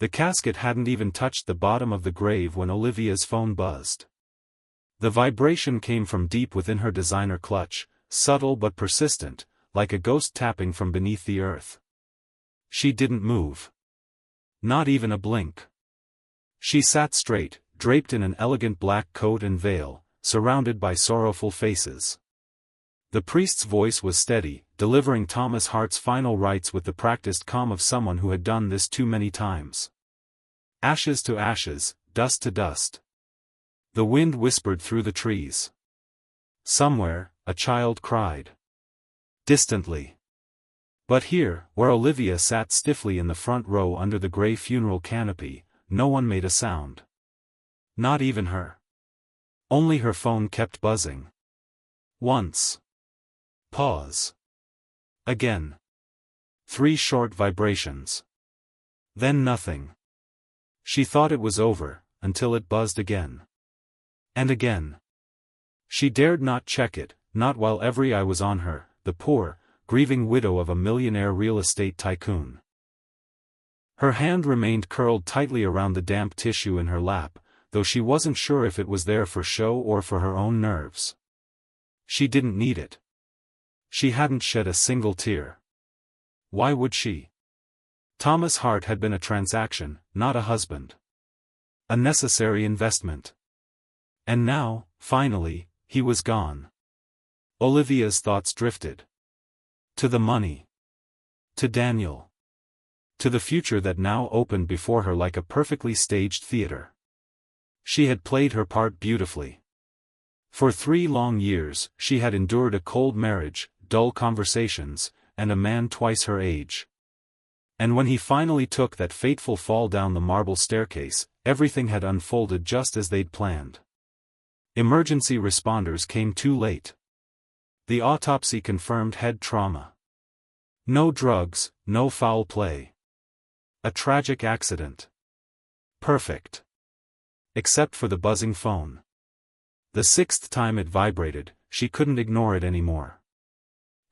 The casket hadn't even touched the bottom of the grave when Olivia's phone buzzed. The vibration came from deep within her designer clutch, subtle but persistent, like a ghost tapping from beneath the earth. She didn't move. Not even a blink. She sat straight, draped in an elegant black coat and veil, surrounded by sorrowful faces. The priest's voice was steady, delivering Thomas Hart's final rites with the practiced calm of someone who had done this too many times. Ashes to ashes, dust to dust. The wind whispered through the trees. Somewhere, a child cried. Distantly. But here, where Olivia sat stiffly in the front row under the gray funeral canopy, no one made a sound. Not even her. Only her phone kept buzzing. Once. Pause. Again. 3 short vibrations. Then nothing. She thought it was over, until it buzzed again. And again. She dared not check it, not while every eye was on her, the poor, grieving widow of a millionaire real estate tycoon. Her hand remained curled tightly around the damp tissue in her lap, though she wasn't sure if it was there for show or for her own nerves. She didn't need it. She hadn't shed a single tear. Why would she? Thomas Hart had been a transaction, not a husband. A necessary investment. And now, finally, he was gone. Olivia's thoughts drifted. To the money. To Daniel. To the future that now opened before her like a perfectly staged theater. She had played her part beautifully. For 3 long years, she had endured a cold marriage, dull conversations, and a man twice her age. And when he finally took that fateful fall down the marble staircase, everything had unfolded just as they'd planned. Emergency responders came too late. The autopsy confirmed head trauma. No drugs, no foul play. A tragic accident. Perfect. Except for the buzzing phone. The 6th time it vibrated, she couldn't ignore it anymore.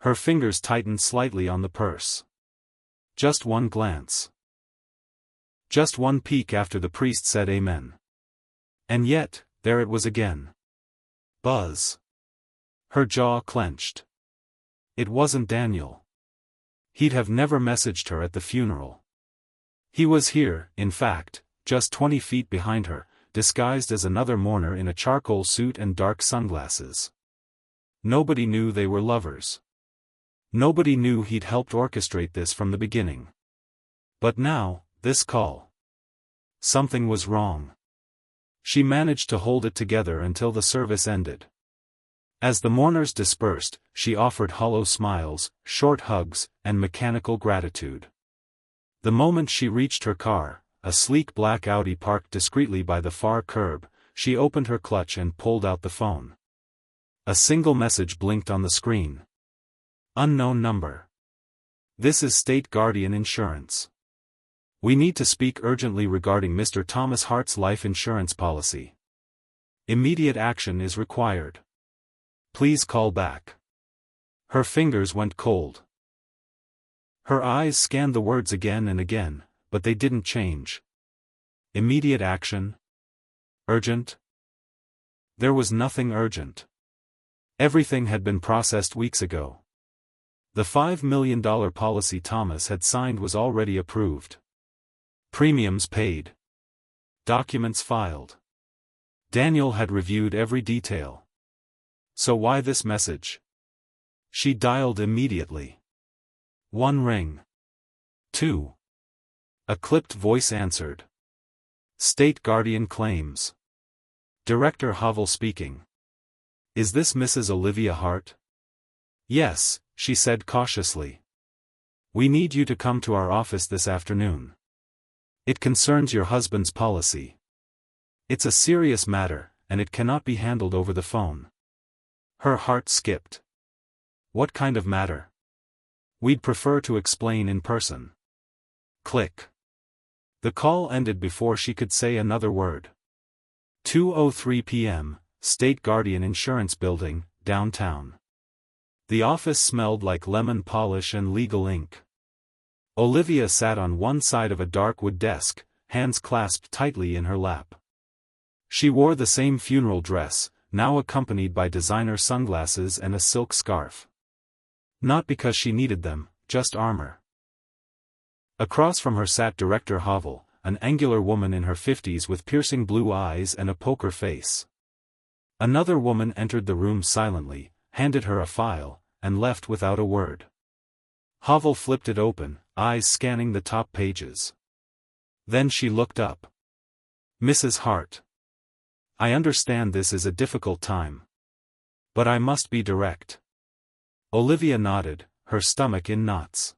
Her fingers tightened slightly on the purse. Just one glance. Just one peek after the priest said amen. And yet, there it was again. Buzz. Her jaw clenched. It wasn't Daniel. He'd have never messaged her at the funeral. He was here, in fact, just 20 feet behind her, disguised as another mourner in a charcoal suit and dark sunglasses. Nobody knew they were lovers. Nobody knew he'd helped orchestrate this from the beginning. But now, this call. Something was wrong. She managed to hold it together until the service ended. As the mourners dispersed, she offered hollow smiles, short hugs, and mechanical gratitude. The moment she reached her car, a sleek black Audi parked discreetly by the far curb, she opened her clutch and pulled out the phone. A single message blinked on the screen. Unknown number. This is State Guardian Insurance. We need to speak urgently regarding Mr. Thomas Hart's life insurance policy. Immediate action is required. Please call back. Her fingers went cold. Her eyes scanned the words again and again, but they didn't change. Immediate action? Urgent? There was nothing urgent. Everything had been processed weeks ago. The $5 million policy Thomas had signed was already approved. Premiums paid. Documents filed. Daniel had reviewed every detail. So why this message? She dialed immediately. 1 ring. 2. A clipped voice answered. State Guardian claims. Director Havel speaking. Is this Mrs. Olivia Hart? Yes, she said cautiously. We need you to come to our office this afternoon. It concerns your husband's policy. It's a serious matter, and it cannot be handled over the phone. Her heart skipped. What kind of matter? We'd prefer to explain in person. Click. The call ended before she could say another word. 2:03 p.m., State Guardian Insurance Building, downtown. The office smelled like lemon polish and legal ink. Olivia sat on one side of a dark wood desk, hands clasped tightly in her lap. She wore the same funeral dress, now accompanied by designer sunglasses and a silk scarf. Not because she needed them, just armor. Across from her sat director Havel, an angular woman in her 50s with piercing blue eyes and a poker face. Another woman entered the room silently, handed her a file, and left without a word. Havel flipped it open, eyes scanning the top pages. Then she looked up. "Mrs. Hart. I understand this is a difficult time. But I must be direct." Olivia nodded, her stomach in knots.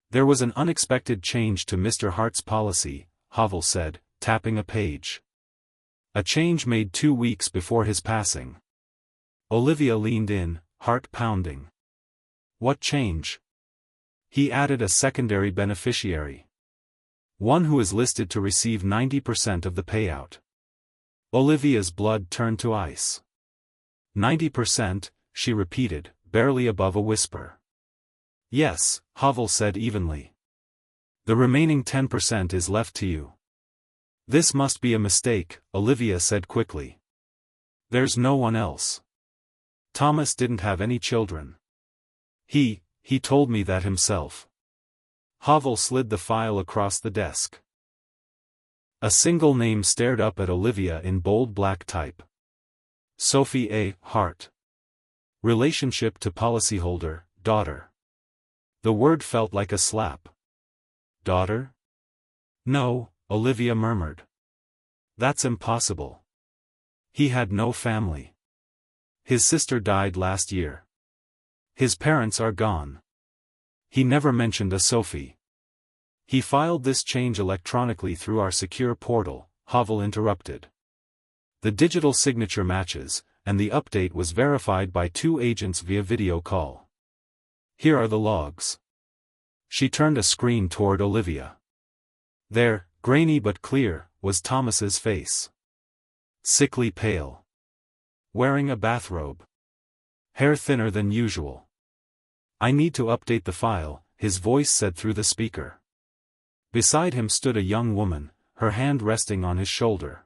"There was an unexpected change to Mr. Hart's policy," Havel said, tapping a page. "A change made 2 weeks before his passing." Olivia leaned in, heart pounding. "What change?" "He added a secondary beneficiary. One who is listed to receive 90% of the payout." Olivia's blood turned to ice. 90%, she repeated, barely above a whisper. "Yes," Havel said evenly. "The remaining 10% is left to you." "This must be a mistake," Olivia said quickly. "There's no one else. Thomas didn't have any children. He told me that himself." Havel slid the file across the desk. A single name stared up at Olivia in bold black type. Sophie A. Hart. Relationship to policyholder, daughter. The word felt like a slap. "Daughter?" "No," Olivia murmured. "That's impossible. He had no family. His sister died last year. His parents are gone. He never mentioned a Sophie." "He filed this change electronically through our secure portal," Havel interrupted. "The digital signature matches, and the update was verified by 2 agents via video call. Here are the logs." She turned a screen toward Olivia. There, grainy but clear, was Thomas's face. Sickly pale. Wearing a bathrobe. Hair thinner than usual. "I need to update the file," his voice said through the speaker. Beside him stood a young woman, her hand resting on his shoulder.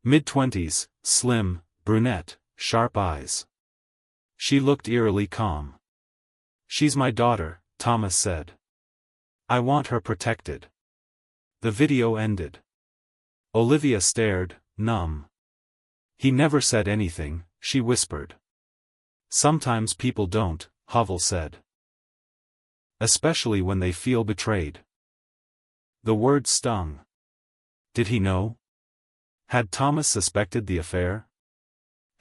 Mid-20s, slim, brunette, sharp eyes. She looked eerily calm. "She's my daughter," Thomas said. "I want her protected." The video ended. Olivia stared, numb. "He never said anything," she whispered. "Sometimes people don't," Havel said. "Especially when they feel betrayed." The word stung. Did he know? Had Thomas suspected the affair?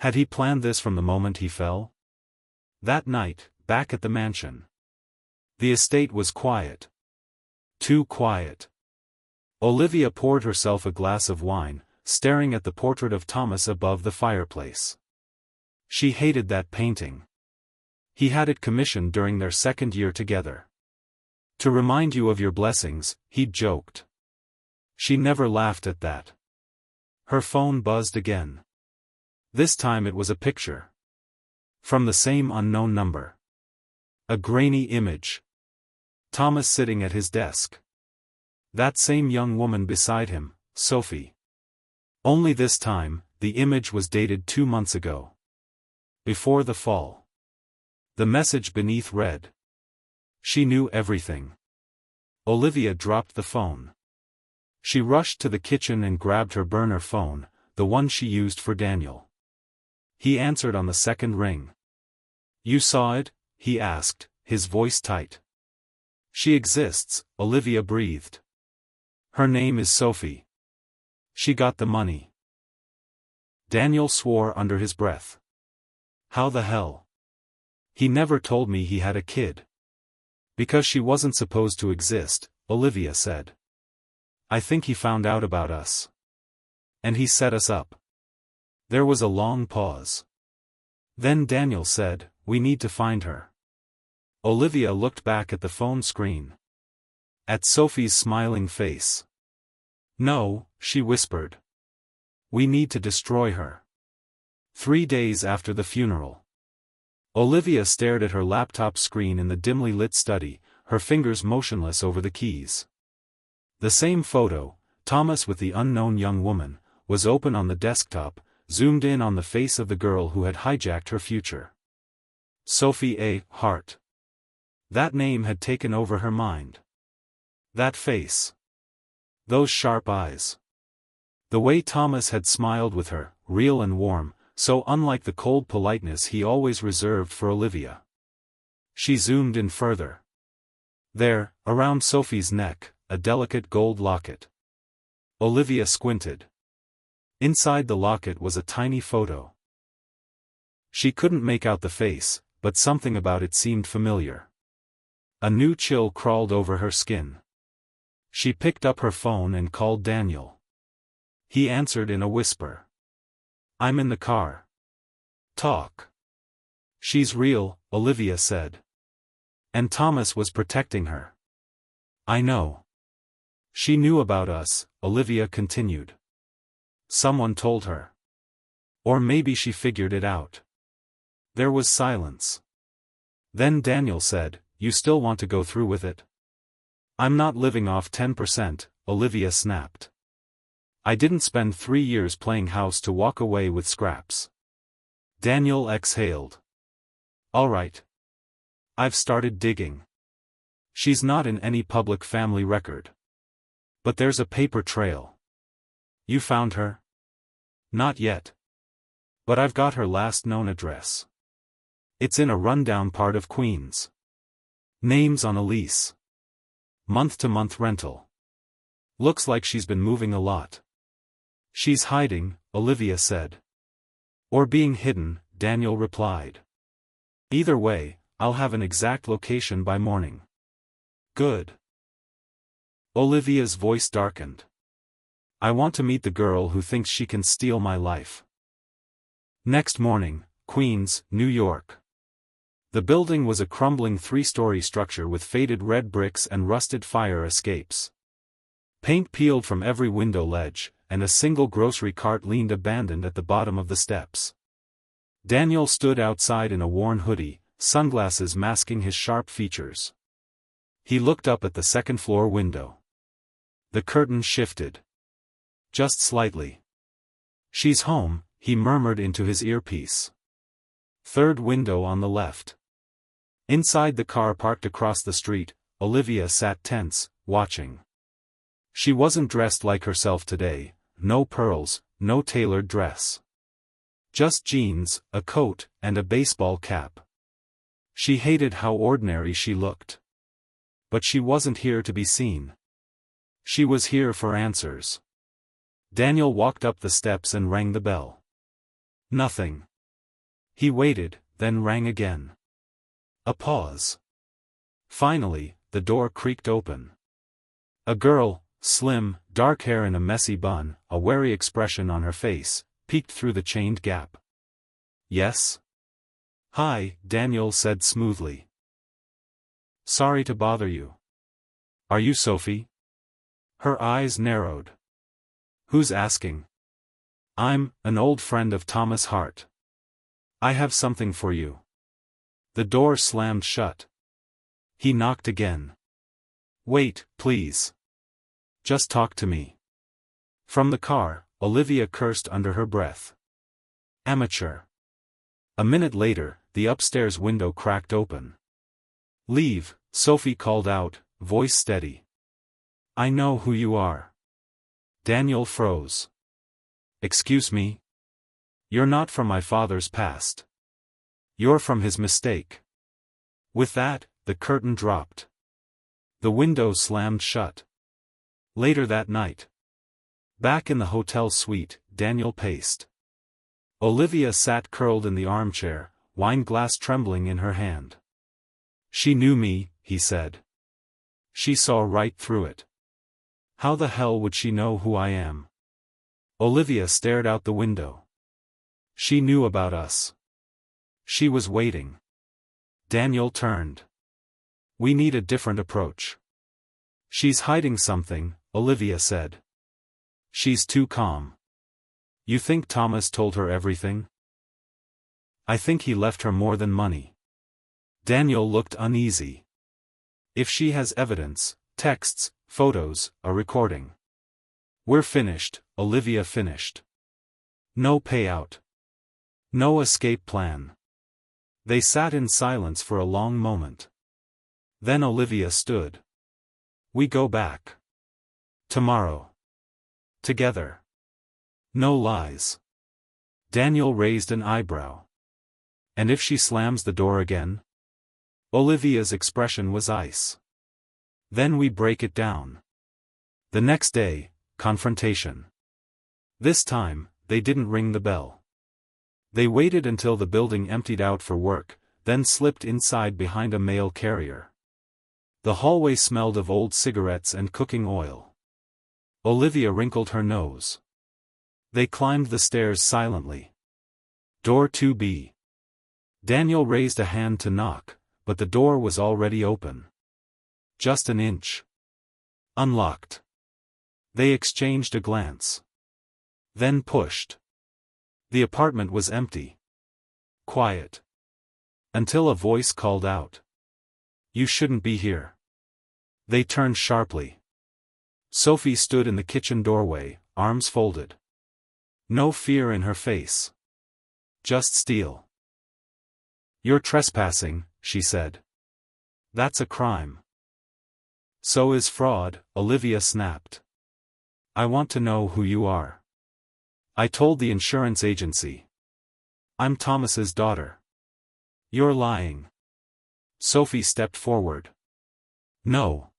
Had he planned this from the moment he fell? That night, back at the mansion. The estate was quiet. Too quiet. Olivia poured herself a glass of wine, staring at the portrait of Thomas above the fireplace. She hated that painting. He had it commissioned during their 2nd year together. "To remind you of your blessings," he'd joked. She never laughed at that. Her phone buzzed again. This time it was a picture. From the same unknown number. A grainy image. Thomas sitting at his desk. That same young woman beside him, Sophie. Only this time, the image was dated 2 months ago. Before the fall. The message beneath read. She knew everything. Olivia dropped the phone. She rushed to the kitchen and grabbed her burner phone, the one she used for Daniel. He answered on the 2nd ring. "You saw it?" he asked, his voice tight. "She exists," Olivia breathed. "Her name is Sophie. She got the money." Daniel swore under his breath. "How the hell? He never told me he had a kid." "Because she wasn't supposed to exist," Olivia said. "I think he found out about us. And he set us up." There was a long pause. Then Daniel said, "We need to find her." Olivia looked back at the phone screen. At Sophie's smiling face. "No," she whispered. "We need to destroy her." 3 days after the funeral. Olivia stared at her laptop screen in the dimly lit study, her fingers motionless over the keys. The same photo, Thomas with the unknown young woman, was open on the desktop, zoomed in on the face of the girl who had hijacked her future. Sophie A. Hart. That name had taken over her mind. That face. Those sharp eyes. The way Thomas had smiled with her, real and warm, so unlike the cold politeness he always reserved for Olivia. She zoomed in further. There, around Sophie's neck, a delicate gold locket. Olivia squinted. Inside the locket was a tiny photo. She couldn't make out the face, but something about it seemed familiar. A new chill crawled over her skin. She picked up her phone and called Daniel. He answered in a whisper. "I'm in the car." "Talk." "She's real," Olivia said. "And Thomas was protecting her." "I know." "She knew about us," Olivia continued. "Someone told her. Or maybe she figured it out." There was silence. Then Daniel said, "You still want to go through with it?" "I'm not living off 10%, Olivia snapped. "I didn't spend 3 years playing house to walk away with scraps." Daniel exhaled. "All right. I've started digging. She's not in any public family record. But there's a paper trail." "You found her?" "Not yet. But I've got her last known address. It's in a rundown part of Queens. Name's on a lease. Month-to-month rental. Looks like she's been moving a lot." "She's hiding," Olivia said. "Or being hidden," Daniel replied. "Either way, I'll have an exact location by morning." "Good." Olivia's voice darkened. "I want to meet the girl who thinks she can steal my life." Next morning, Queens, New York. The building was a crumbling 3-story structure with faded red bricks and rusted fire escapes. Paint peeled from every window ledge, and a single grocery cart leaned abandoned at the bottom of the steps. Daniel stood outside in a worn hoodie, sunglasses masking his sharp features. He looked up at the second-floor window. The curtain shifted. Just slightly. "She's home," he murmured into his earpiece. Third window on the left. Inside the car parked across the street, Olivia sat tense, watching. She wasn't dressed like herself today, no pearls, no tailored dress. Just jeans, a coat, and a baseball cap. She hated how ordinary she looked. But she wasn't here to be seen. She was here for answers. Daniel walked up the steps and rang the bell. Nothing. He waited, then rang again. A pause. Finally, the door creaked open. A girl, slim, dark hair in a messy bun, a wary expression on her face, peeked through the chained gap. "Yes?" "Hi," Daniel said smoothly. "Sorry to bother you. Are you Sophie?" Her eyes narrowed. "Who's asking?" "I'm an old friend of Thomas Hart. I have something for you." The door slammed shut. He knocked again. "Wait, please. Just talk to me." From the car, Olivia cursed under her breath. Amateur. A minute later, the upstairs window cracked open. "Leave," Sophie called out, voice steady. "I know who you are." Daniel froze. "Excuse me? You're not from my father's past. You're from his mistake." With that, the curtain dropped. The window slammed shut. Later that night. Back in the hotel suite, Daniel paced. Olivia sat curled in the armchair, wine glass trembling in her hand. "She knew me," he said. "She saw right through it. How the hell would she know who I am?" Olivia stared out the window. "She knew about us. She was waiting." Daniel turned. "We need a different approach." "She's hiding something," Olivia said. "She's too calm." "You think Thomas told her everything?" "I think he left her more than money." Daniel looked uneasy. "If she has evidence, texts, photos, a recording. We're finished, Olivia finished. No payout. No escape plan. They sat in silence for a long moment. Then Olivia stood. We go back. Tomorrow. Together. No lies. Daniel raised an eyebrow. And if she slams the door again? Olivia's expression was ice. Then we break it down. The next day, confrontation. This time, they didn't ring the bell. They waited until the building emptied out for work, then slipped inside behind a mail carrier. The hallway smelled of old cigarettes and cooking oil. Olivia wrinkled her nose. They climbed the stairs silently. Door 2B. Daniel raised a hand to knock, but the door was already open. Just an inch. Unlocked. They exchanged a glance. Then pushed. The apartment was empty. Quiet. Until a voice called out. You shouldn't be here. They turned sharply. Sophie stood in the kitchen doorway, arms folded. No fear in her face. Just steel. You're trespassing, she said. That's a crime. So is fraud, Olivia snapped. I want to know who you are. I told the insurance agency. I'm Thomas's daughter. You're lying. Sophie stepped forward. No.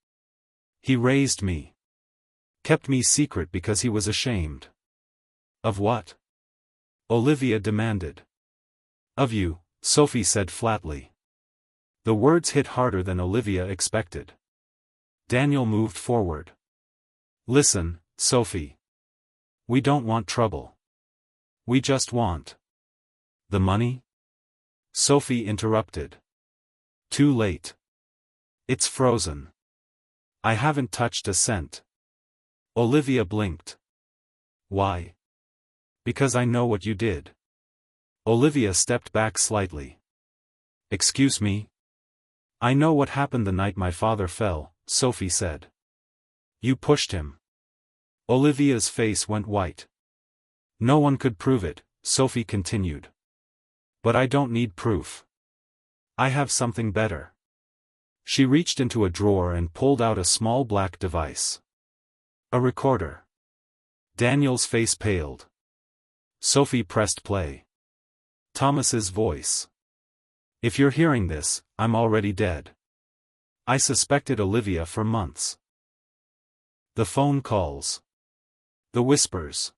He raised me. Kept me secret because he was ashamed. Of what? Olivia demanded. Of you, Sophie said flatly. The words hit harder than Olivia expected. Daniel moved forward. Listen, Sophie. We don't want trouble. We just want. The money? Sophie interrupted. Too late. It's frozen. I haven't touched a cent. Olivia blinked. Why? Because I know what you did. Olivia stepped back slightly. Excuse me? I know what happened the night my father fell, Sophie said. You pushed him. Olivia's face went white. No one could prove it, Sophie continued. But I don't need proof. I have something better. She reached into a drawer and pulled out a small black device. A recorder. Daniel's face paled. Sophie pressed play. Thomas's voice. If you're hearing this, I'm already dead. I suspected Olivia for months. The phone calls. The whispers.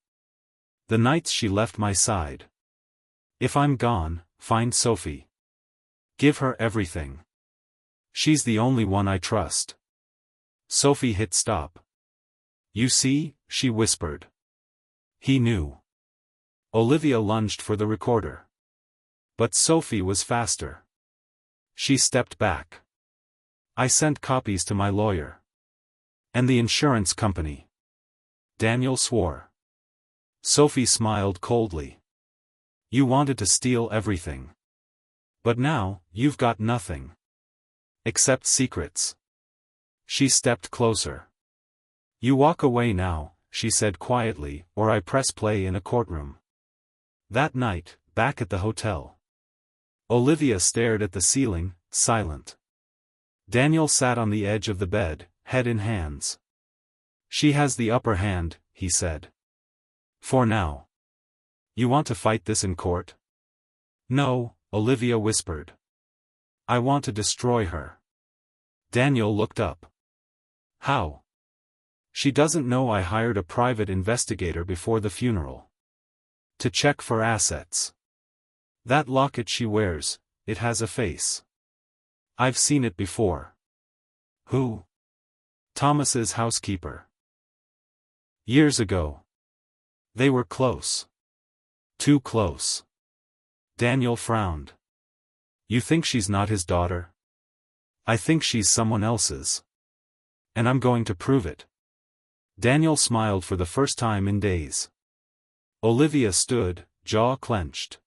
The nights she left my side. If I'm gone, find Sophie. Give her everything. She's the only one I trust. Sophie hit stop. You see, she whispered. He knew. Olivia lunged for the recorder. But Sophie was faster. She stepped back. I sent copies to my lawyer. And the insurance company. Daniel swore. Sophie smiled coldly. You wanted to steal everything. But now, you've got nothing. Except secrets. She stepped closer. You walk away now, she said quietly, or I press play in a courtroom. That night, back at the hotel. Olivia stared at the ceiling, silent. Daniel sat on the edge of the bed, head in hands. She has the upper hand, he said. For now. You want to fight this in court? No, Olivia whispered. I want to destroy her. Daniel looked up. How? She doesn't know I hired a private investigator before the funeral. To check for assets. That locket she wears, it has a face. I've seen it before. Who? Thomas's housekeeper. Years ago. They were close. Too close. Daniel frowned. You think she's not his daughter? I think she's someone else's. And I'm going to prove it. Daniel smiled for the first time in days. Olivia stood, jaw clenched.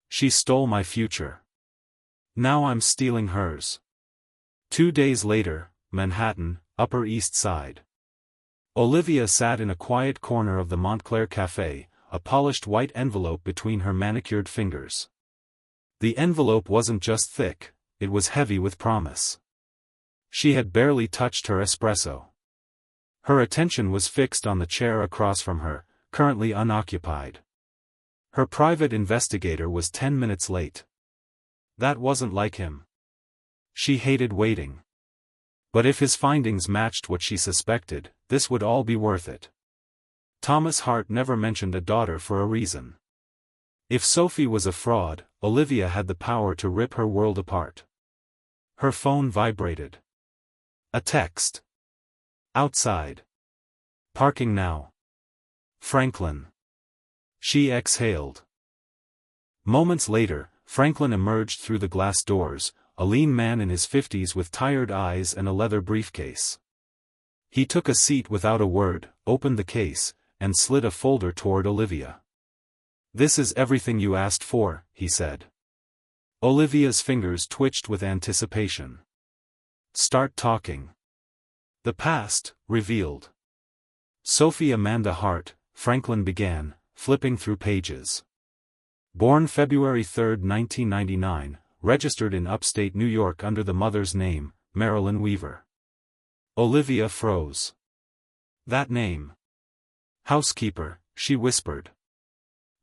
She stole my future. Now I'm stealing hers. 2 days later, Manhattan, Upper East Side. Olivia sat in a quiet corner of the Montclair Café, a polished white envelope between her manicured fingers. The envelope wasn't just thick, it was heavy with promise. She had barely touched her espresso. Her attention was fixed on the chair across from her, currently unoccupied. Her private investigator was 10 minutes late. That wasn't like him. She hated waiting. But if his findings matched what she suspected, this would all be worth it. Thomas Hart never mentioned a daughter for a reason. If Sophie was a fraud, Olivia had the power to rip her world apart. Her phone vibrated. A text. Outside. Parking now. Franklin. She exhaled. Moments later, Franklin emerged through the glass doors, a lean man in his 50s with tired eyes and a leather briefcase. He took a seat without a word, opened the case, and slid a folder toward Olivia. "This is everything you asked for," he said. Olivia's fingers twitched with anticipation. "Start talking." "The past, revealed." Sophie Amanda Hart, Franklin began, flipping through pages. Born February 3, 1999, registered in upstate New York under the mother's name, Marilyn Weaver. Olivia froze. That name. "Housekeeper," she whispered.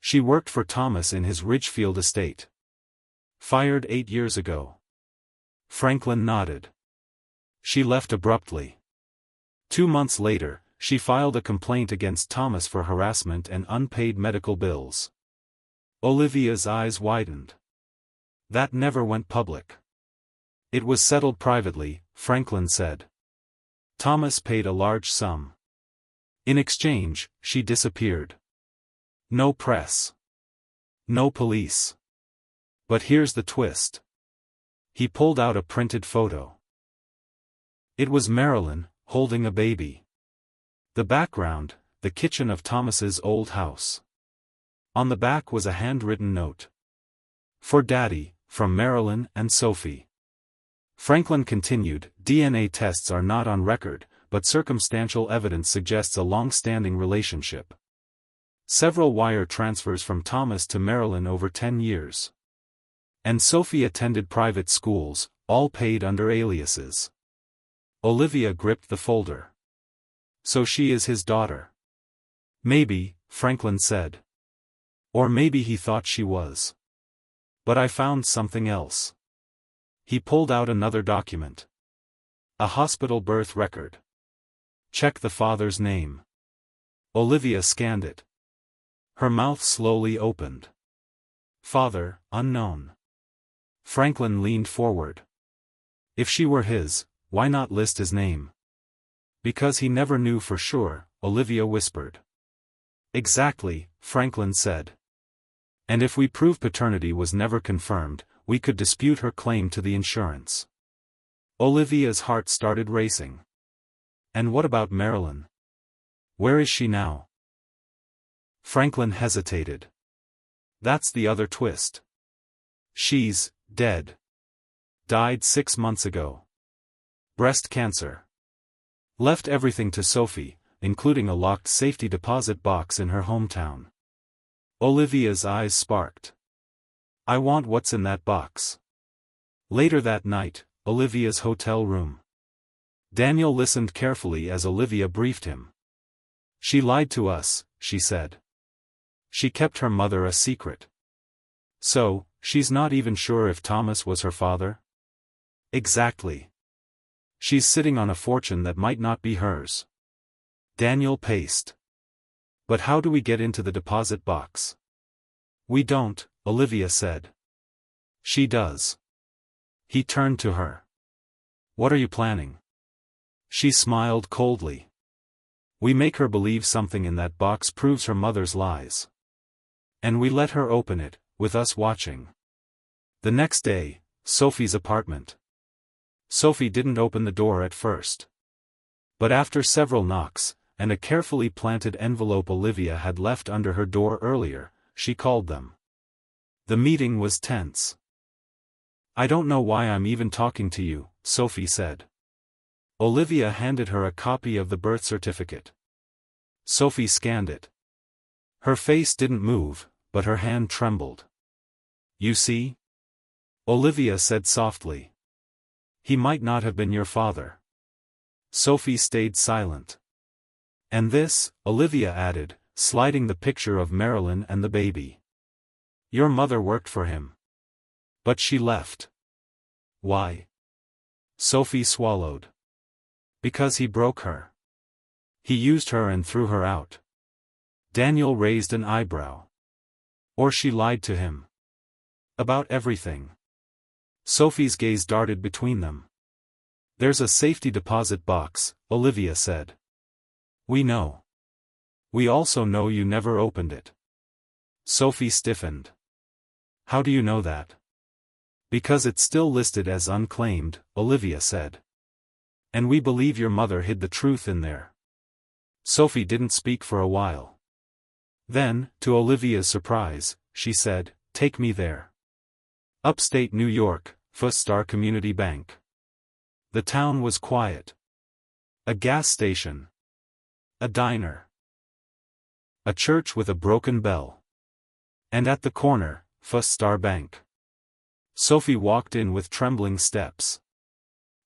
"She worked for Thomas in his Ridgefield estate. Fired 8 years ago." Franklin nodded. "She left abruptly. 2 months later, she filed a complaint against Thomas for harassment and unpaid medical bills." Olivia's eyes widened. "That never went public." "It was settled privately," Franklin said. "Thomas paid a large sum. In exchange, she disappeared. No press. No police. But here's the twist." He pulled out a printed photo. It was Marilyn, holding a baby. The background, the kitchen of Thomas's old house. On the back was a handwritten note. "For Daddy, from Marilyn and Sophie." Franklin continued, "DNA tests are not on record, but circumstantial evidence suggests a long-standing relationship. Several wire transfers from Thomas to Marilyn over 10 years. And Sophie attended private schools, all paid under aliases." Olivia gripped the folder. "So she is his daughter." "Maybe," Franklin said. "Or maybe he thought she was. But I found something else." He pulled out another document. A hospital birth record. "Check the father's name." Olivia scanned it. Her mouth slowly opened. "Father, unknown." Franklin leaned forward. "If she were his, why not list his name?" "Because he never knew for sure," Olivia whispered. "Exactly," Franklin said. "And if we prove paternity was never confirmed, we could dispute her claim to the insurance." Olivia's heart started racing. "And what about Marilyn? Where is she now?" Franklin hesitated. "That's the other twist. She's dead. Died 6 months ago. Breast cancer. Left everything to Sophie, including a locked safety deposit box in her hometown." Olivia's eyes sparked. "I want what's in that box." Later that night, Olivia's hotel room. Daniel listened carefully as Olivia briefed him. "She lied to us," she said. "She kept her mother a secret. So, she's not even sure if Thomas was her father?" "Exactly. She's sitting on a fortune that might not be hers." Daniel paced. "But how do we get into the deposit box?" "We don't," Olivia said. "She does." He turned to her. "What are you planning?" She smiled coldly. "We make her believe something in that box proves her mother's lies. And we let her open it, with us watching." The next day, Sophie's apartment. Sophie didn't open the door at first. But after several knocks, and a carefully planted envelope Olivia had left under her door earlier, she called them. The meeting was tense. "I don't know why I'm even talking to you," Sophie said. Olivia handed her a copy of the birth certificate. Sophie scanned it. Her face didn't move, but her hand trembled. You see? Olivia said softly. He might not have been your father. Sophie stayed silent. And this, Olivia added, sliding the picture of Marilyn and the baby. Your mother worked for him. But she left. Why? Sophie swallowed. Because he broke her. He used her and threw her out. Daniel raised an eyebrow. Or she lied to him. About everything. Sophie's gaze darted between them. There's a safety deposit box, Olivia said. We know. We also know you never opened it. Sophie stiffened. How do you know that? Because it's still listed as unclaimed, Olivia said. And we believe your mother hid the truth in there. Sophie didn't speak for a while. Then, to Olivia's surprise, she said, Take me there. Upstate New York, First Star Community Bank. The town was quiet. A gas station. A diner. A church with a broken bell. And at the corner, First Star Bank. Sophie walked in with trembling steps.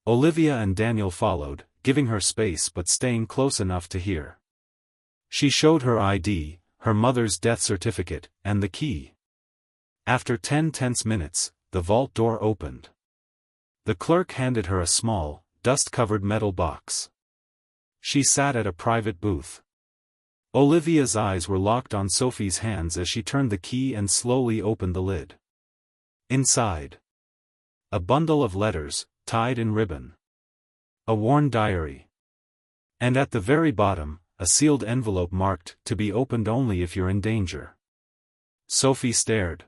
Olivia and Daniel followed, giving her space but staying close enough to hear. She showed her ID, her mother's death certificate, and the key. After 10 tense minutes, the vault door opened. The clerk handed her a small, dust-covered metal box. She sat at a private booth. Olivia's eyes were locked on Sophie's hands as she turned the key and slowly opened the lid. Inside. A bundle of letters, tied in ribbon. A worn diary. And at the very bottom, a sealed envelope marked, to be opened only if you're in danger. Sophie stared.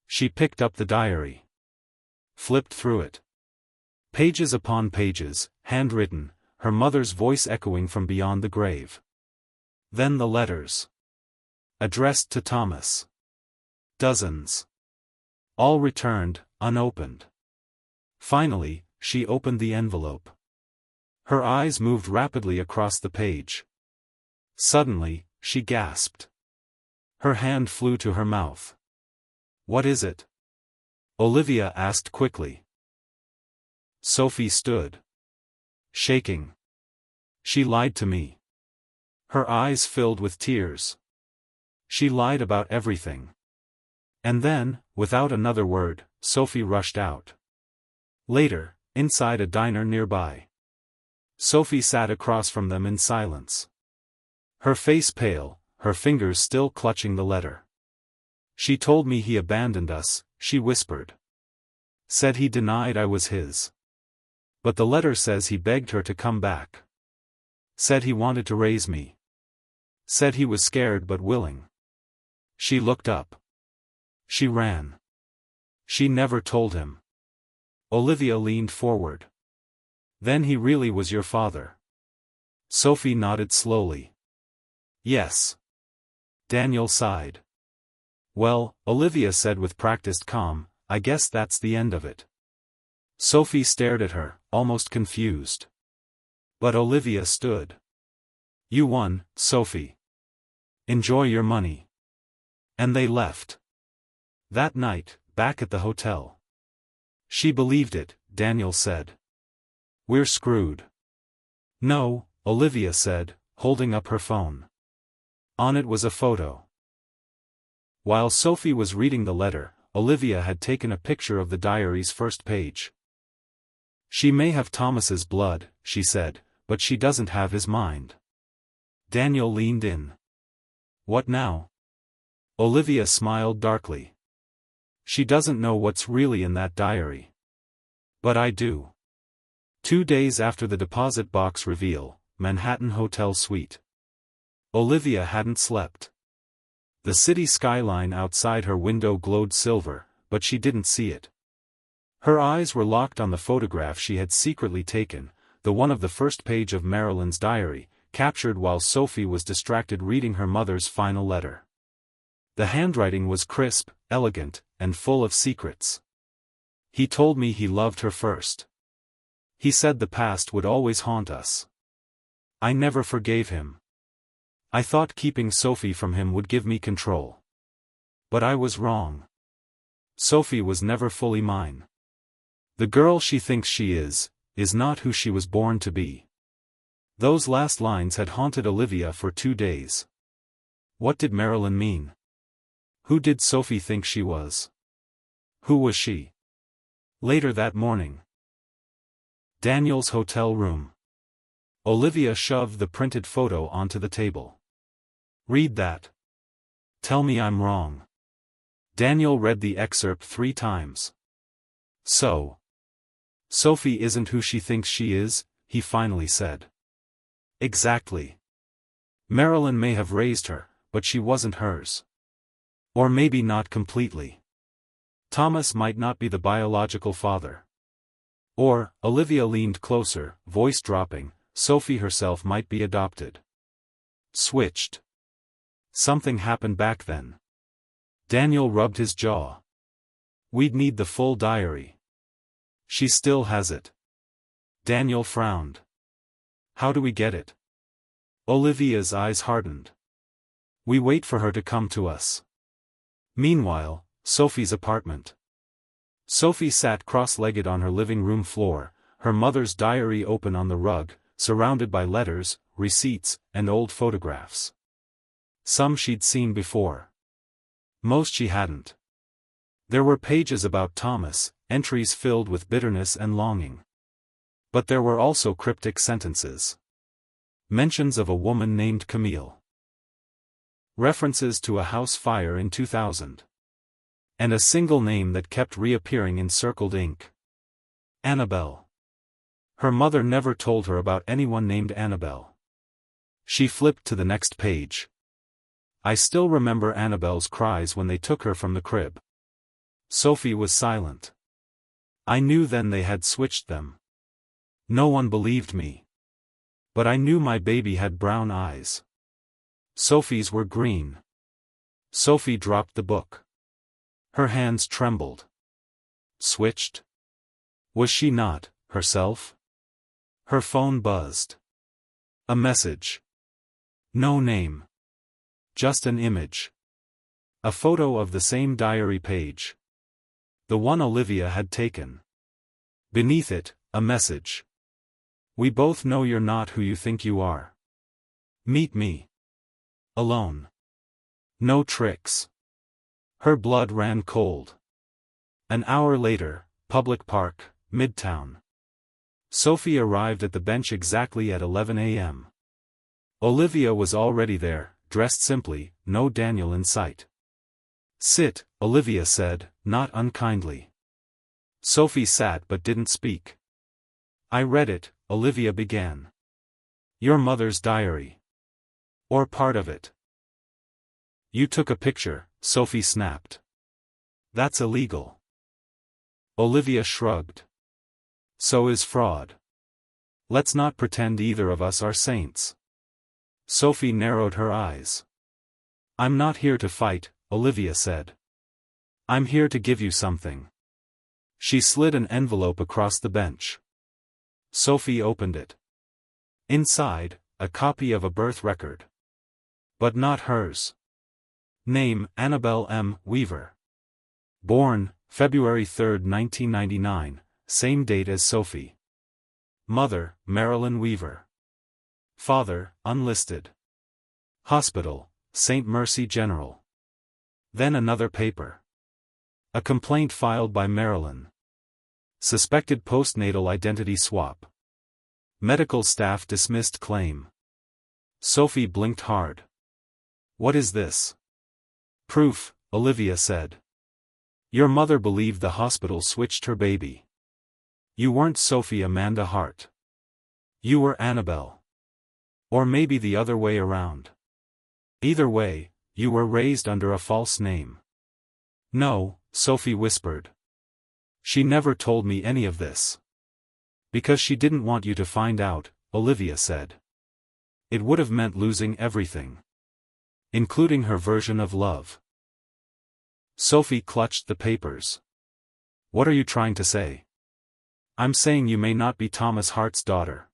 She picked up the diary. Flipped through it. Pages upon pages, handwritten, her mother's voice echoing from beyond the grave. Then the letters. Addressed to Thomas. Dozens. All returned, unopened. Finally, she opened the envelope. Her eyes moved rapidly across the page. Suddenly, she gasped. Her hand flew to her mouth. What is it? Olivia asked quickly. Sophie stood. Shaking. She lied to me. Her eyes filled with tears. She lied about everything. And then, without another word, Sophie rushed out. Later, inside a diner nearby. Sophie sat across from them in silence. Her face pale, her fingers still clutching the letter. She told me he abandoned us, she whispered. Said he denied I was his. But the letter says he begged her to come back. Said he wanted to raise me. Said he was scared but willing. She looked up. She ran. She never told him. Olivia leaned forward. Then he really was your father. Sophie nodded slowly. Yes. Daniel sighed. Well, Olivia said with practiced calm, I guess that's the end of it. Sophie stared at her, almost confused. But Olivia stood. You won, Sophie. Enjoy your money. And they left. That night, back at the hotel. She believed it, Daniel said. We're screwed. No, Olivia said, holding up her phone. On it was a photo. While Sophie was reading the letter, Olivia had taken a picture of the diary's first page. She may have Thomas's blood, she said, but she doesn't have his mind. Daniel leaned in. What now? Olivia smiled darkly. She doesn't know what's really in that diary. But I do. 2 days after the deposit box reveal, Manhattan Hotel Suite. Olivia hadn't slept. The city skyline outside her window glowed silver, but she didn't see it. Her eyes were locked on the photograph she had secretly taken, the one of the first page of Marilyn's diary, captured while Sophie was distracted reading her mother's final letter. The handwriting was crisp, elegant, and full of secrets. He told me he loved her first. He said the past would always haunt us. I never forgave him. I thought keeping Sophie from him would give me control. But I was wrong. Sophie was never fully mine. The girl she thinks she is not who she was born to be. Those last lines had haunted Olivia for 2 days. What did Marilyn mean? Who did Sophie think she was? Who was she? Later that morning. Daniel's hotel room. Olivia shoved the printed photo onto the table. Read that. Tell me I'm wrong. Daniel read the excerpt 3 times. So. Sophie isn't who she thinks she is, he finally said. Exactly. Marilyn may have raised her, but she wasn't hers. Or maybe not completely. Thomas might not be the biological father. Or, Olivia leaned closer, voice dropping, Sophie herself might be adopted. Switched. Something happened back then. Daniel rubbed his jaw. We'd need the full diary. She still has it. Daniel frowned. How do we get it? Olivia's eyes hardened. We wait for her to come to us. Meanwhile, Sophie's apartment. Sophie sat cross-legged on her living room floor, her mother's diary open on the rug, surrounded by letters, receipts, and old photographs. Some she'd seen before. Most she hadn't. There were pages about Thomas, entries filled with bitterness and longing. But there were also cryptic sentences. Mentions of a woman named Camille. References to a house fire in 2000. And a single name that kept reappearing in circled ink. Annabelle. Her mother never told her about anyone named Annabelle. She flipped to the next page. I still remember Annabelle's cries when they took her from the crib. Sophie was silent. I knew then they had switched them. No one believed me. But I knew my baby had brown eyes. Sophie's were green. Sophie dropped the book. Her hands trembled. Switched? Was she not, herself? Her phone buzzed. A message. No name. Just an image. A photo of the same diary page. The one Olivia had taken. Beneath it, a message. We both know you're not who you think you are. Meet me. Alone. No tricks. Her blood ran cold. An hour later, Public Park, Midtown. Sophie arrived at the bench exactly at 11 a.m. Olivia was already there, dressed simply, no Daniel in sight. Sit, Olivia said, not unkindly. Sophie sat but didn't speak. I read it, Olivia began. Your mother's diary. Or part of it. You took a picture, Sophie snapped. That's illegal. Olivia shrugged. So is fraud. Let's not pretend either of us are saints. Sophie narrowed her eyes. I'm not here to fight, Olivia said. I'm here to give you something. She slid an envelope across the bench. Sophie opened it. Inside, a copy of a birth record. But not hers. Name, Annabelle M. Weaver. Born, February 3, 1999, same date as Sophie. Mother, Marilyn Weaver. Father, unlisted. Hospital, St. Mercy General. Then another paper. A complaint filed by Marilyn. Suspected postnatal identity swap. Medical staff dismissed claim. Sophie blinked hard. What is this? Proof, Olivia said. Your mother believed the hospital switched her baby. You weren't Sophie Amanda Hart. You were Annabelle. Or maybe the other way around. Either way, you were raised under a false name. No, Sophie whispered. She never told me any of this. Because she didn't want you to find out, Olivia said. It would have meant losing everything. Including her version of love. Sophie clutched the papers. What are you trying to say? I'm saying you may not be Thomas Hart's daughter.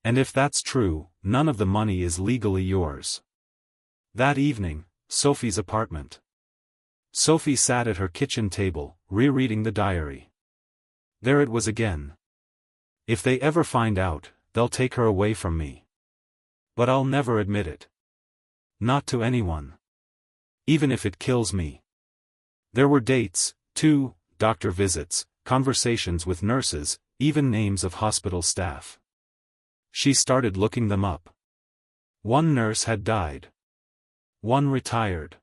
And if that's true, none of the money is legally yours. That evening, Sophie's apartment. Sophie sat at her kitchen table, rereading the diary. There it was again. If they ever find out, they'll take her away from me. But I'll never admit it. Not to anyone. Even if it kills me. There were dates, too, doctor visits, conversations with nurses, even names of hospital staff. She started looking them up. One nurse had died. One retired.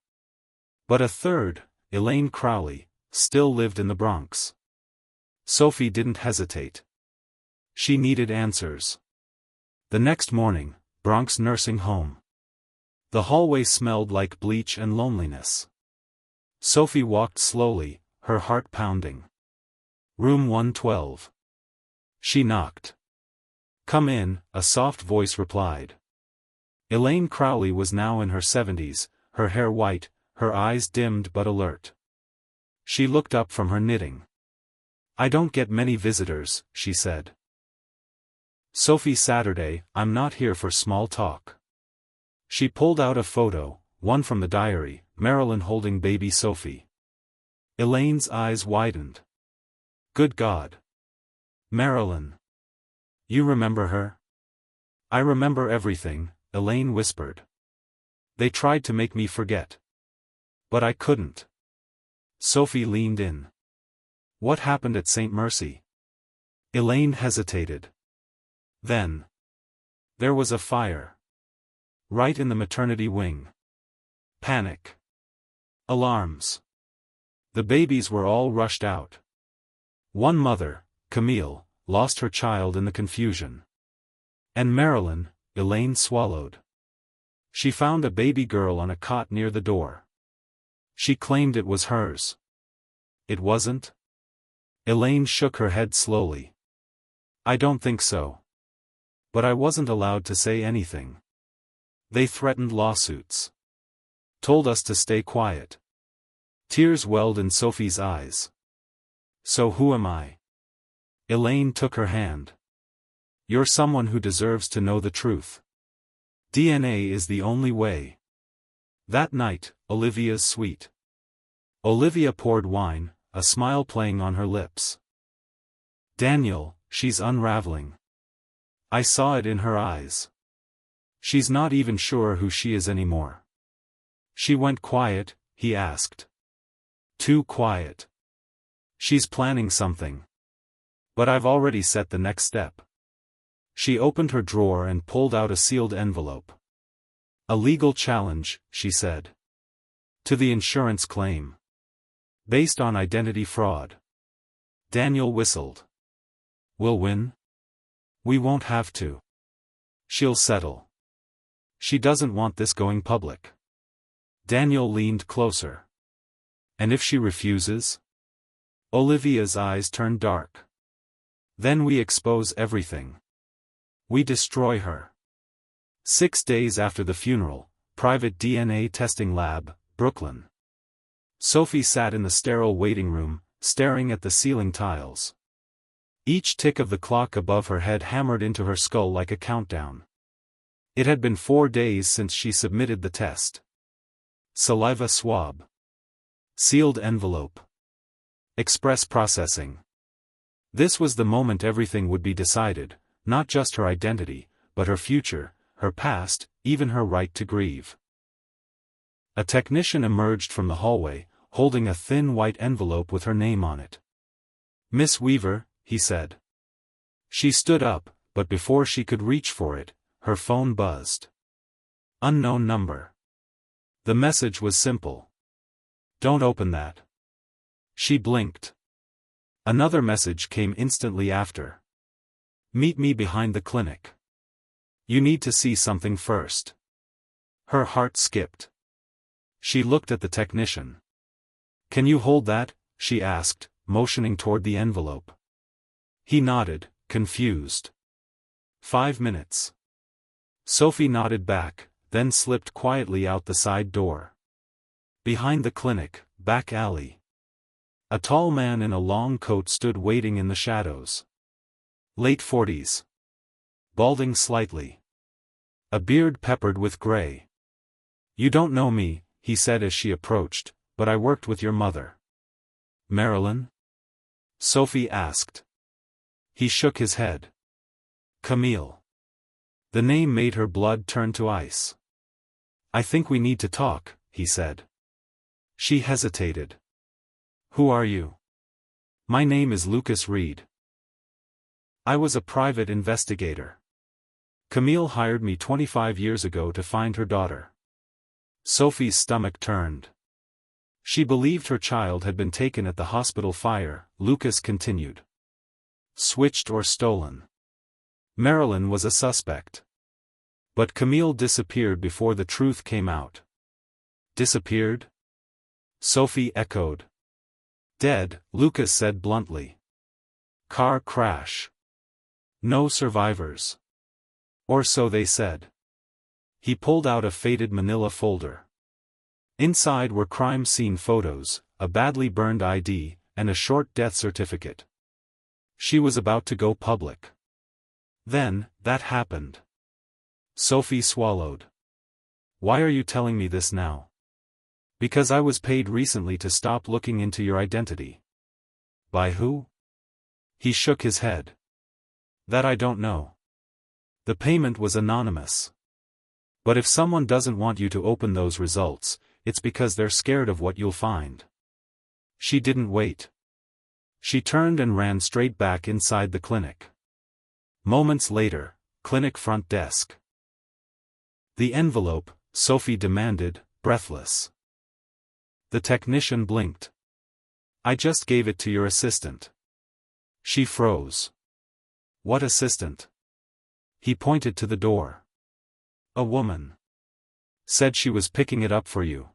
But a third, Elaine Crowley, still lived in the Bronx. Sophie didn't hesitate. She needed answers. The next morning, Bronx nursing home. The hallway smelled like bleach and loneliness. Sophie walked slowly, her heart pounding. Room 112. She knocked. "Come in," a soft voice replied. Elaine Crowley was now in her 70s, her hair white, her eyes dimmed but alert. She looked up from her knitting. "I don't get many visitors," she said. "Sophie Saturday, I'm not here for small talk." She pulled out a photo, one from the diary, Marilyn holding baby Sophie. Elaine's eyes widened. "Good God. Marilyn. You remember her?" "I remember everything," Elaine whispered. "They tried to make me forget. But I couldn't." Sophie leaned in. "What happened at St. Mercy?" Elaine hesitated. "Then. There was a fire. Right in the maternity wing. Panic. Alarms. The babies were all rushed out. One mother, Camille, lost her child in the confusion. And Marilyn," Elaine swallowed. "She found a baby girl on a cot near the door. She claimed it was hers. It wasn't?" Elaine shook her head slowly. "I don't think so. But I wasn't allowed to say anything. They threatened lawsuits. Told us to stay quiet." Tears welled in Sophie's eyes. "So who am I?" Elaine took her hand. "You're someone who deserves to know the truth. DNA is the only way." That night, Olivia's suite. Olivia poured wine, a smile playing on her lips. "Daniel, she's unraveling. I saw it in her eyes. She's not even sure who she is anymore." "She went quiet?" he asked. "Too quiet. She's planning something. But I've already set the next step." She opened her drawer and pulled out a sealed envelope. "A legal challenge," she said. "To the insurance claim. Based on identity fraud." Daniel whistled. "We'll win? We won't have to. She'll settle. She doesn't want this going public." Daniel leaned closer. "And if she refuses?" Olivia's eyes turned dark. "Then we expose everything. We destroy her." 6 days after the funeral, private DNA testing lab, Brooklyn. Sophie sat in the sterile waiting room, staring at the ceiling tiles. Each tick of the clock above her head hammered into her skull like a countdown. It had been 4 days since she submitted the test. Saliva swab. Sealed envelope. Express processing. This was the moment everything would be decided, not just her identity, but her future, her past, even her right to grieve. A technician emerged from the hallway, holding a thin white envelope with her name on it. "Miss Weaver," he said. She stood up, but before she could reach for it, her phone buzzed. Unknown number. The message was simple. "Don't open that." She blinked. Another message came instantly after. "Meet me behind the clinic. You need to see something first." Her heart skipped. She looked at the technician. "Can you hold that?" she asked, motioning toward the envelope. He nodded, confused. 5 minutes. Sophie nodded back, then slipped quietly out the side door. Behind the clinic, back alley. A tall man in a long coat stood waiting in the shadows. Late 40s. Balding slightly. A beard peppered with gray. You don't know me, he said as she approached, but I worked with your mother. Marilyn? Sophie asked. He shook his head. Camille. The name made her blood turn to ice. I think we need to talk, he said. She hesitated. Who are you? My name is Lucas Reed. I was a private investigator. Camille hired me 25 years ago to find her daughter. Sophie's stomach turned. She believed her child had been taken at the hospital fire, Lucas continued. Switched or stolen. Marilyn was a suspect. But Camille disappeared before the truth came out. Disappeared? Sophie echoed. Dead, Lucas said bluntly. Car crash. No survivors. Or so they said. He pulled out a faded manila folder. Inside were crime scene photos, a badly burned ID, and a short death certificate. She was about to go public. Then, that happened. Sophie swallowed. Why are you telling me this now? Because I was paid recently to stop looking into your identity. By who? He shook his head. That I don't know. The payment was anonymous. But if someone doesn't want you to open those results, it's because they're scared of what you'll find. She didn't wait. She turned and ran straight back inside the clinic. Moments later, clinic front desk. The envelope, Sophie demanded, breathless. The technician blinked. I just gave it to your assistant. She froze. What assistant? He pointed to the door. A woman. Said she was picking it up for you.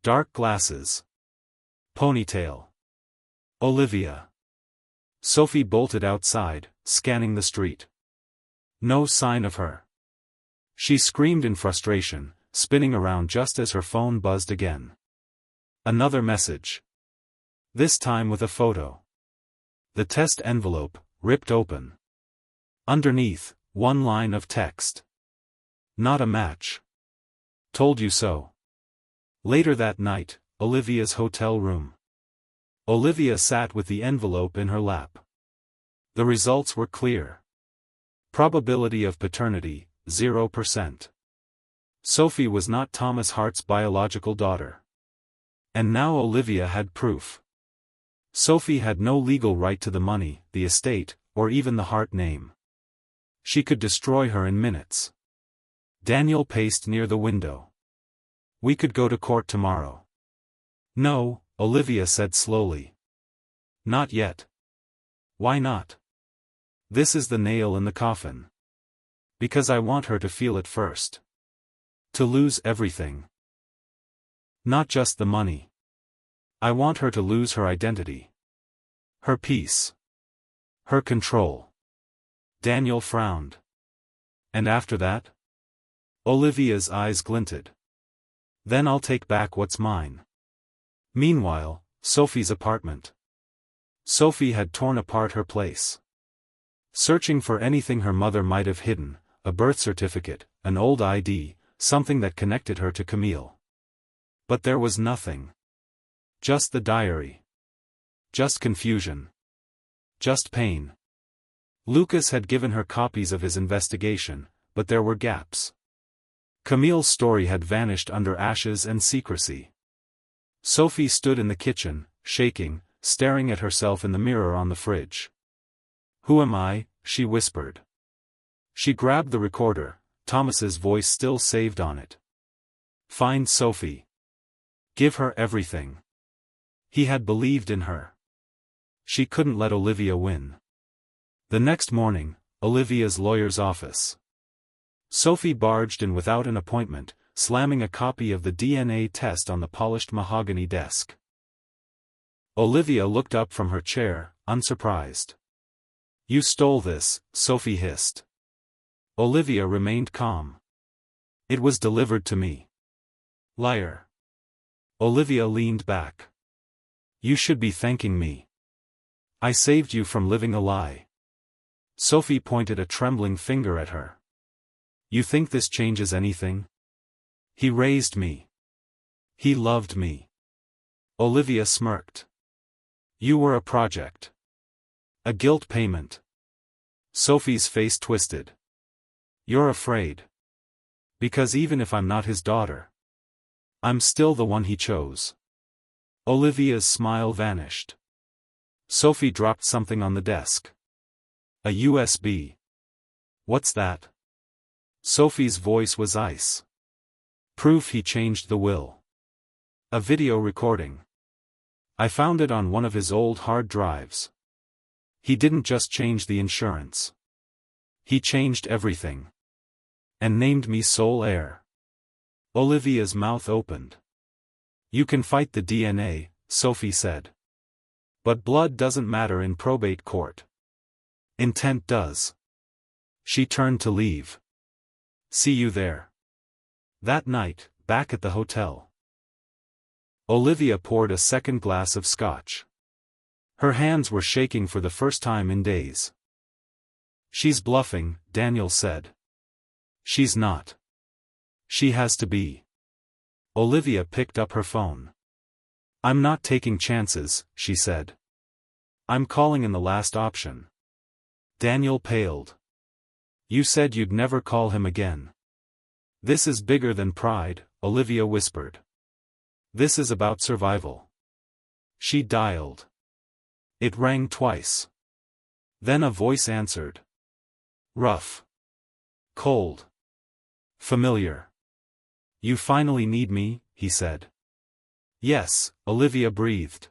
Dark glasses. Ponytail. Olivia. Sophie bolted outside, scanning the street. No sign of her. She screamed in frustration, spinning around just as her phone buzzed again. Another message. This time with a photo. The test envelope, ripped open. Underneath, one line of text. Not a match. Told you so. Later that night, Olivia's hotel room. Olivia sat with the envelope in her lap. The results were clear. Probability of paternity, 0%. Sophie was not Thomas Hart's biological daughter. And now Olivia had proof. Sophie had no legal right to the money, the estate, or even the Hart name. She could destroy her in minutes. Daniel paced near the window. We could go to court tomorrow. No, Olivia said slowly. Not yet. Why not? This is the nail in the coffin. Because I want her to feel it first. To lose everything. Not just the money. I want her to lose her identity. Her peace. Her control. Daniel frowned. And after that? Olivia's eyes glinted. Then I'll take back what's mine. Meanwhile, Sophie's apartment. Sophie had torn apart her place. Searching for anything her mother might have hidden, a birth certificate, an old ID, something that connected her to Camille. But there was nothing. Just the diary. Just confusion. Just pain. Lucas had given her copies of his investigation, but there were gaps. Camille's story had vanished under ashes and secrecy. Sophie stood in the kitchen, shaking, staring at herself in the mirror on the fridge. Who am I? She whispered. She grabbed the recorder, Thomas's voice still saved on it. Find Sophie. Give her everything. He had believed in her. She couldn't let Olivia win. The next morning, Olivia's lawyer's office. Sophie barged in without an appointment, slamming a copy of the DNA test on the polished mahogany desk. Olivia looked up from her chair, unsurprised. You stole this, Sophie hissed. Olivia remained calm. It was delivered to me. Liar. Olivia leaned back. You should be thanking me. I saved you from living a lie. Sophie pointed a trembling finger at her. You think this changes anything? He raised me. He loved me. Olivia smirked. You were a project. A guilt payment. Sophie's face twisted. You're afraid. Because even if I'm not his daughter, I'm still the one he chose. Olivia's smile vanished. Sophie dropped something on the desk. A USB. What's that? Sophie's voice was ice. Proof he changed the will. A video recording. I found it on one of his old hard drives. He didn't just change the insurance. He changed everything. And named me sole heir. Olivia's mouth opened. You can fight the DNA, Sophie said. But blood doesn't matter in probate court. Intent does. She turned to leave. See you there. That night, back at the hotel. Olivia poured a second glass of scotch. Her hands were shaking for the first time in days. She's bluffing, Daniel said. She's not. She has to be. Olivia picked up her phone. I'm not taking chances, she said. I'm calling in the last option. Daniel paled. You said you'd never call him again. This is bigger than pride, Olivia whispered. This is about survival. She dialed. It rang twice. Then a voice answered. Rough. Cold. Familiar. You finally need me, he said. Yes, Olivia breathed.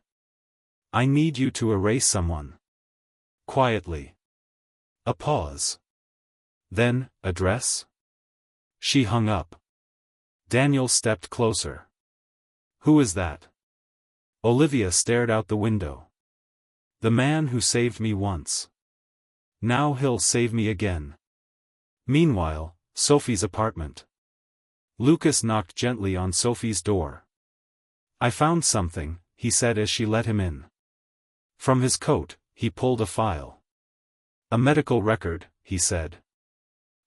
I need you to erase someone. Quietly. A pause. Then, address? She hung up. Daniel stepped closer. Who is that? Olivia stared out the window. The man who saved me once. Now he'll save me again. Meanwhile, Sophie's apartment. Lucas knocked gently on Sophie's door. I found something, he said as she let him in. From his coat, he pulled a file. A medical record, he said.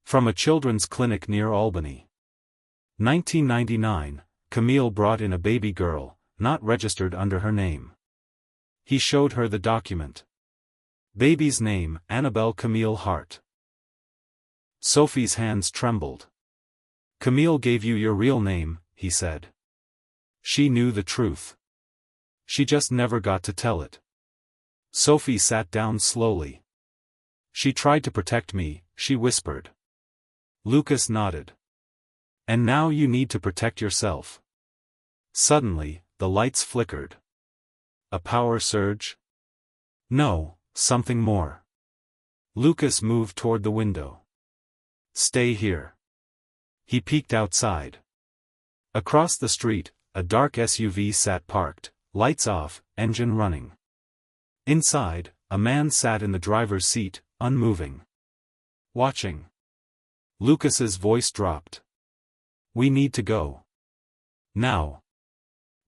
From a children's clinic near Albany. 1999, Camille brought in a baby girl, not registered under her name. He showed her the document. Baby's name, Annabelle Camille Hart. Sophie's hands trembled. Camille gave you your real name, he said. She knew the truth. She just never got to tell it. Sophie sat down slowly. She tried to protect me, she whispered. Lucas nodded. And now you need to protect yourself. Suddenly, the lights flickered. A power surge? No, something more. Lucas moved toward the window. Stay here. He peeked outside. Across the street, a dark SUV sat parked, lights off, engine running. Inside, a man sat in the driver's seat, unmoving. Watching. Lucas's voice dropped. We need to go. Now.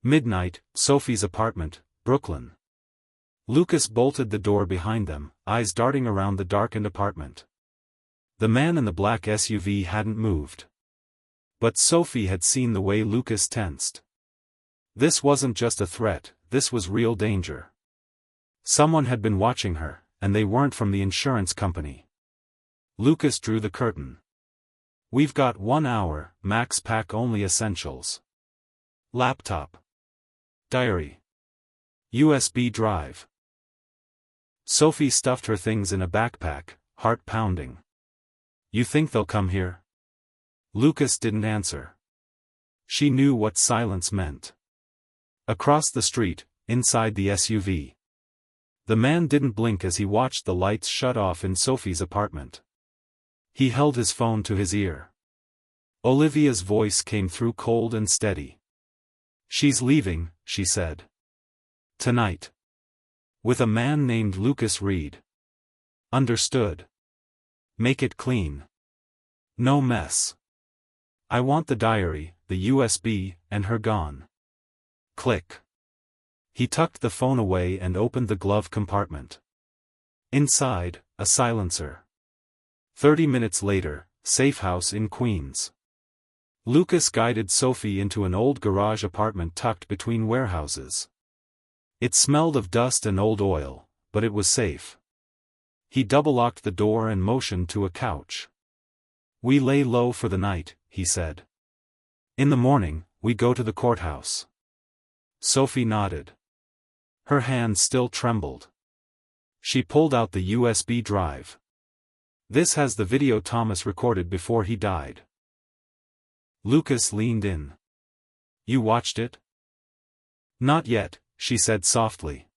Midnight, Sophie's apartment, Brooklyn. Lucas bolted the door behind them, eyes darting around the darkened apartment. The man in the black SUV hadn't moved. But Sophie had seen the way Lucas tensed. This wasn't just a threat, this was real danger. Someone had been watching her, and they weren't from the insurance company. Lucas drew the curtain. We've got 1 hour, max, pack only essentials. Laptop. Diary. USB drive. Sophie stuffed her things in a backpack, heart pounding. You think they'll come here? Lucas didn't answer. She knew what silence meant. Across the street, inside the SUV. The man didn't blink as he watched the lights shut off in Sophie's apartment. He held his phone to his ear. Olivia's voice came through cold and steady. She's leaving, she said. Tonight. With a man named Lucas Reed. Understood. Make it clean. No mess. I want the diary, the USB, and her gone. Click. He tucked the phone away and opened the glove compartment. Inside, a silencer. 30 minutes later, safe house in Queens. Lucas guided Sophie into an old garage apartment tucked between warehouses. It smelled of dust and old oil, but it was safe. He double-locked the door and motioned to a couch. "We lay low for the night," he said. "In the morning, we go to the courthouse." Sophie nodded. Her hands still trembled. She pulled out the USB drive. "This has the video Thomas recorded before he died." Lucas leaned in. "You watched it?" "Not yet," she said softly.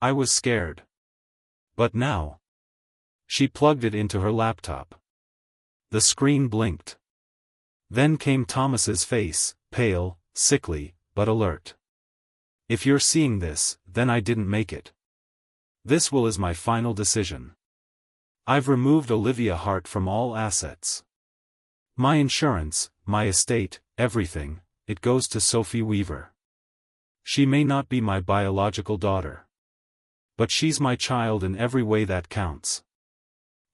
"I was scared. But now." She plugged it into her laptop. The screen blinked. Then came Thomas's face, pale, sickly, but alert. "If you're seeing this, then I didn't make it. This will is my final decision. I've removed Olivia Hart from all assets. My insurance, my estate, everything, it goes to Sophie Weaver. She may not be my biological daughter. But she's my child in every way that counts.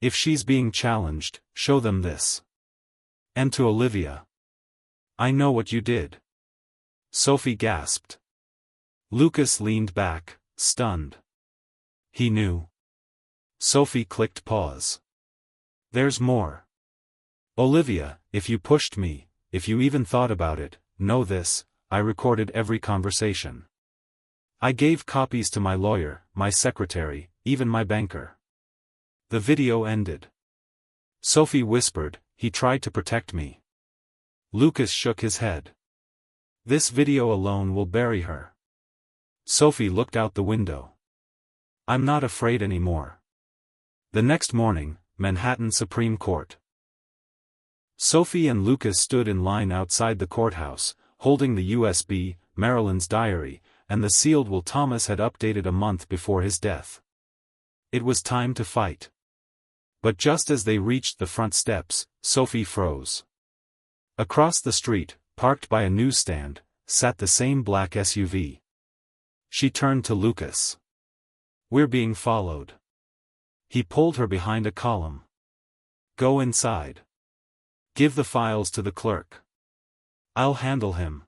If she's being challenged, show them this. And to Olivia. I know what you did." Sophie gasped. Lucas leaned back, stunned. He knew. Sophie clicked pause. "There's more. Olivia, if you pushed me, if you even thought about it, know this, I recorded every conversation. I gave copies to my lawyer, my secretary, even my banker." The video ended. Sophie whispered, "He tried to protect me." Lucas shook his head. "This video alone will bury her." Sophie looked out the window. "I'm not afraid anymore." The next morning, Manhattan Supreme Court. Sophie and Lucas stood in line outside the courthouse, holding the USB, Marilyn's diary, and the sealed will Thomas had updated a month before his death. It was time to fight. But just as they reached the front steps, Sophie froze. Across the street, parked by a newsstand, sat the same black SUV. She turned to Lucas. "We're being followed." He pulled her behind a column. "Go inside. Give the files to the clerk. I'll handle him."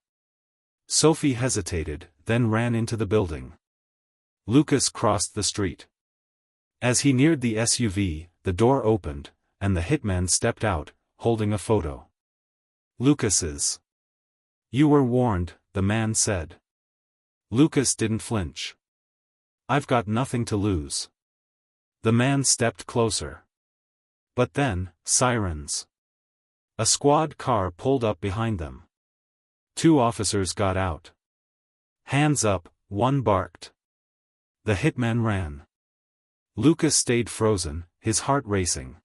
Sophie hesitated, then ran into the building. Lucas crossed the street. As he neared the SUV, the door opened, and the hitman stepped out, holding a photo. "Lucas's." "You were warned," the man said. Lucas didn't flinch. "I've got nothing to lose." The man stepped closer. But then, sirens. A squad car pulled up behind them. 2 officers got out. "Hands up," one barked. The hitman ran. Lucas stayed frozen, his heart racing.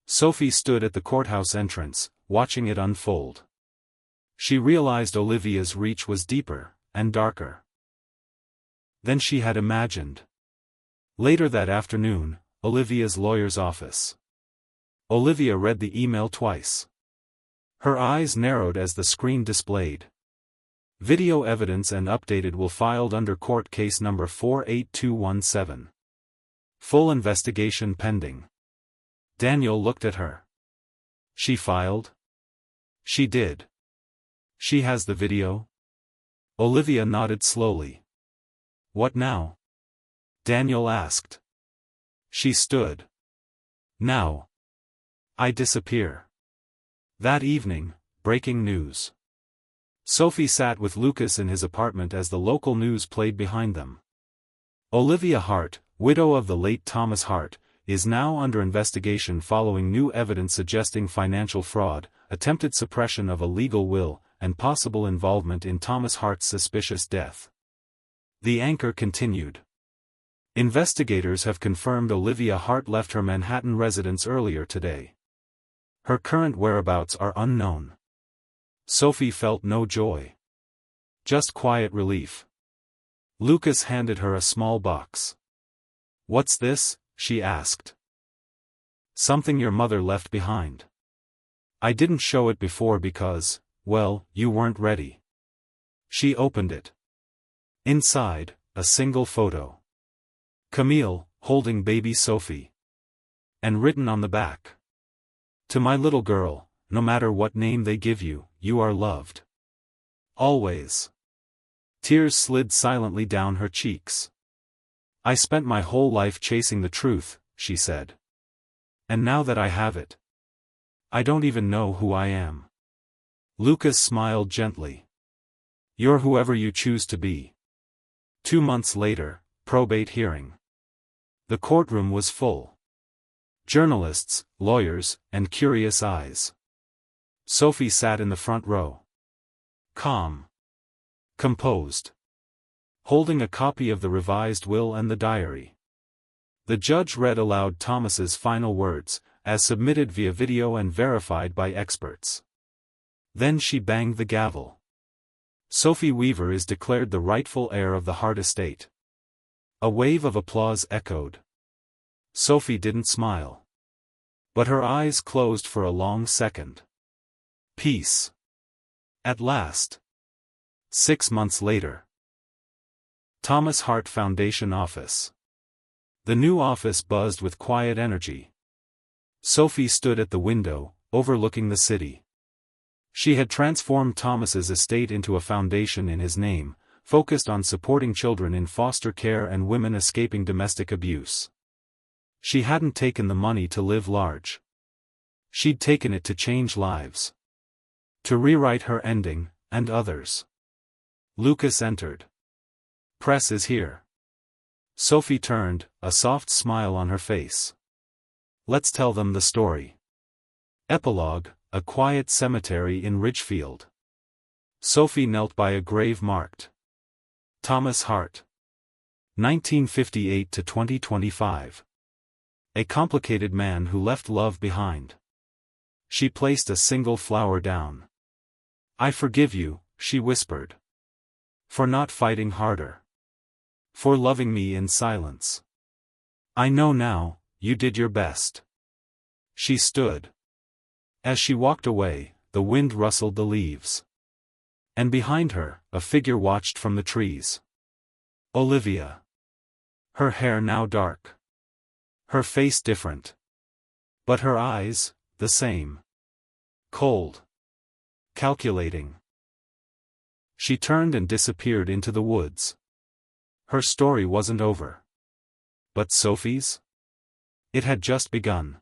Sophie stood at the courthouse entrance, watching it unfold. She realized Olivia's reach was deeper, and darker than she had imagined. Later that afternoon, Olivia's lawyer's office. Olivia read the email twice. Her eyes narrowed as the screen displayed. "Video evidence and updated will filed under court case number 48217. Full investigation pending." Daniel looked at her. "She filed?" "She did." "She has the video?" Olivia nodded slowly. "What now?" Daniel asked. She stood. "Now. I disappear." That evening, breaking news. Sophie sat with Lucas in his apartment as the local news played behind them. Olivia Hart, widow of the late Thomas Hart, is now under investigation following new evidence suggesting financial fraud, attempted suppression of a legal will, and possible involvement in Thomas Hart's suspicious death. The anchor continued. Investigators have confirmed Olivia Hart left her Manhattan residence earlier today. Her current whereabouts are unknown. Sophie felt no joy. Just quiet relief. Lucas handed her a small box. "What's this?" she asked. "Something your mother left behind. I didn't show it before because, well, you weren't ready." She opened it. Inside, a single photo. Camille, holding baby Sophie. And written on the back. "To my little girl, no matter what name they give you, you are loved. Always. Tears slid silently down her cheeks. I spent my whole life chasing the truth, she said. And now that I have it, I don't even know who I am. Lucas smiled gently. You're whoever you choose to be. 2 months later, probate hearing. The courtroom was full. Journalists, lawyers, and curious eyes. Sophie sat in the front row. Calm. Composed. Holding a copy of the revised will and the diary. The judge read aloud Thomas's final words, as submitted via video and verified by experts. Then she banged the gavel. Sophie Weaver is declared the rightful heir of the Hart estate. A wave of applause echoed. Sophie didn't smile. But her eyes closed for a long second. Peace. At last. 6 months later. Thomas Hart Foundation Office. The new office buzzed with quiet energy. Sophie stood at the window, overlooking the city. She had transformed Thomas's estate into a foundation in his name, focused on supporting children in foster care and women escaping domestic abuse. She hadn't taken the money to live large. She'd taken it to change lives. To rewrite her ending, and others. Lucas entered. Press is here. Sophie turned, a soft smile on her face. Let's tell them the story. Epilogue, a quiet cemetery in Ridgefield. Sophie knelt by a grave marked Thomas Hart. 1958 to 2025. A complicated man who left love behind. She placed a single flower down. I forgive you, she whispered. For not fighting harder. For loving me in silence. I know now, you did your best. She stood. As she walked away, the wind rustled the leaves. And behind her, a figure watched from the trees. Olivia. Her hair now dark. Her face different. But her eyes, the same. Cold. Calculating. She turned and disappeared into the woods. Her story wasn't over. But Sophie's? It had just begun.